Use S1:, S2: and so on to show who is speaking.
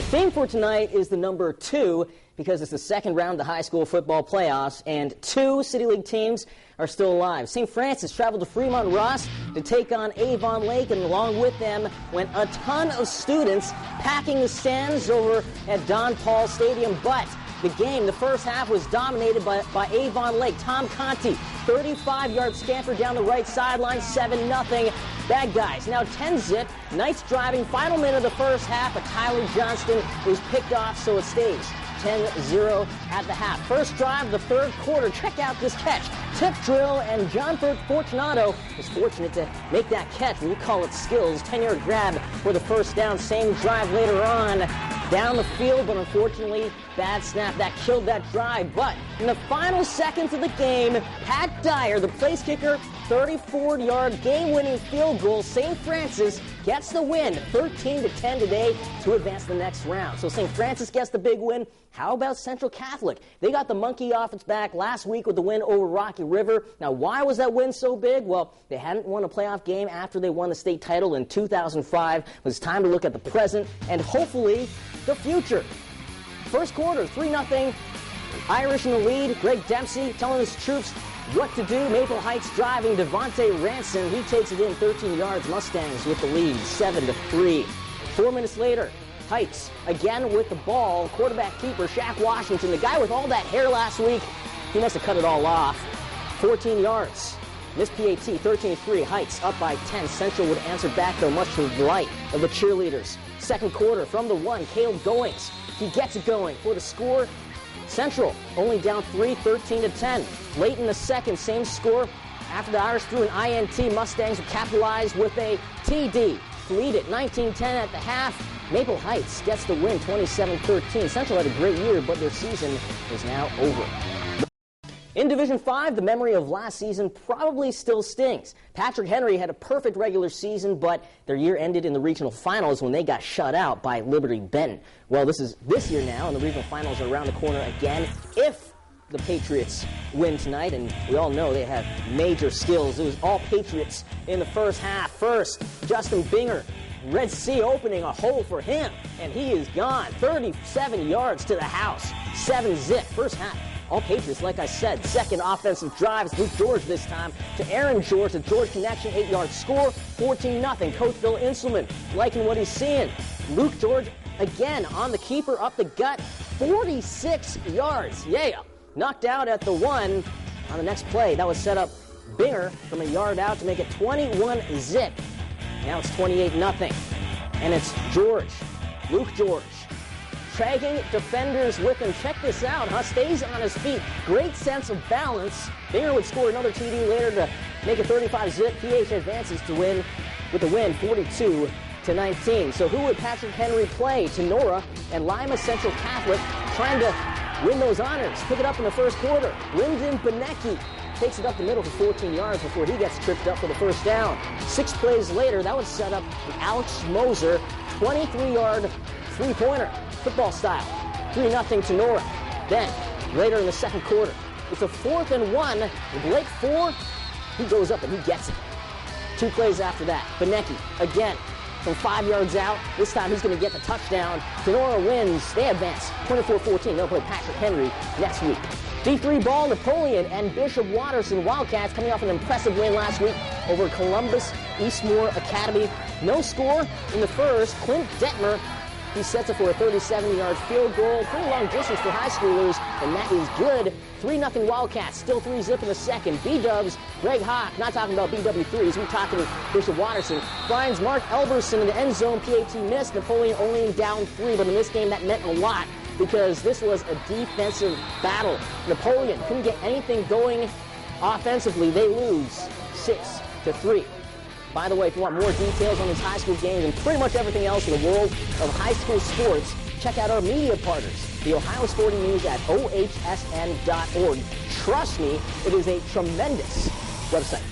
S1: theme for tonight is the number 2 because it's the second round of the high school football playoffs, and 2 City League teams are still alive. St. Francis traveled to Fremont Ross to take on Avon Lake, and along with them went a ton of students packing the stands over at Don Paul Stadium. But the game, the first half, was dominated by Avon Lake. Tom Conti, 35-yard scamper down the right sideline, 7-0. Bad guys. Now 10-zip. Knights driving. Final minute of the first half, but Tyler Johnston is picked off, so it stays 10-0 at the half. First drive of the third quarter. Check out this catch. Tip drill, and John Fortunato was fortunate to make that catch. We'll call it skills. 10-yard grab for the first down. Same drive later on down the field, but unfortunately, bad snap. That killed that drive. But in the final seconds of the game, Pat Dyer, the place kicker, 34-yard game-winning field goal. St. Francis gets the win, 13-10 today, to advance to the next round. So St. Francis gets the big win. How about Central Catholic? They got the monkey off its back last week with the win over Rocky River. Now, why was that win so big? Well, they hadn't won a playoff game after they won the state title in 2005. It was time to look at the present and hopefully the future. First quarter, 3-0. Irish in the lead. Greg Dempsey telling his troops what to do. Maple Heights driving. Devontae Ransom, he takes it in 13 yards. Mustangs with the lead, 7-3. 4 minutes later, Heights again with the ball. Quarterback keeper Shaq Washington, the guy with all that hair last week, he must have cut it all off. 14 yards. Miss PAT, 13-3. Heights up by 10. Central would answer back, though, much to the delight of the cheerleaders. Second quarter, from the 1, Caleb Goings. He gets it going for the score. Central only down 3, 13-10. Late in the second, same score. After the Irish threw an INT, Mustangs would capitalize with a TD. Lead it 19-10 at the half. Maple Heights gets the win, 27-13. Central had a great year, but their season is now over. In Division 5, the memory of last season probably still stings. Patrick Henry had a perfect regular season, but their year ended in the regional finals when they got shut out by Liberty Benton. Well, this is this year now, and the regional finals are around the corner again if the Patriots win tonight, and we all know they have major skills. It was all Patriots in the first half. First, Justin Binger, Red Sea opening a hole for him, and he is gone. 37 yards to the house, 7-zip. First half, all Patriots, like I said. Second offensive drive, Luke George this time to Aaron George. The George connection, 8-yard score, 14-0. Coach Bill Inselman liking what he's seeing. Luke George again on the keeper, up the gut, 46 yards. Yeah. Knocked out at the 1 on the next play. That was set up Binger from a yard out to make it 21-zip. Now it's 28-0. And it's George, Luke George, dragging defenders with him. Check this out, stays on his feet. Great sense of balance. Binger would score another TD later to make it 35-zip. PH advances to win with the win, 42-19. So who would Patrick Henry play? Tenora and Lima Central Catholic trying to win those honors. Pick it up in the first quarter. Lyndon Benecki takes it up the middle for 14 yards before he gets tripped up for the first down. 6 plays later, that was set up with Alex Moser, 23-yard three-pointer, football style. 3-0 Tenora. Then, later in the second quarter, it's a 4th and 1. With Blake Ford, he goes up and he gets it. 2 plays after that, Benecki again from 5 yards out. This time he's going to get the touchdown. Tenora wins. They advance 24-14. They'll play Patrick Henry next week. D3 ball, Napoleon and Bishop Watterson Wildcats coming off an impressive win last week over Columbus Eastmoor Academy. No score in the first. Clint Detmer, he sets it for a 37-yard field goal. Pretty long distance for high schoolers, and that is good. 3-0 Wildcats, still 3-zip in the second. B-Dubs, Greg Hawk, not talking about BW3s, we're talking to Bishop Watterson. Finds Mark Elberson in the end zone, PAT missed. Napoleon only down 3, but in this game that meant a lot because this was a defensive battle. Napoleon couldn't get anything going offensively. They lose 6-3. By the way, if you want more details on these high school games and pretty much everything else in the world of high school sports, check out our media partners, the Ohio Sporting News at ohsn.org. Trust me, it is a tremendous website.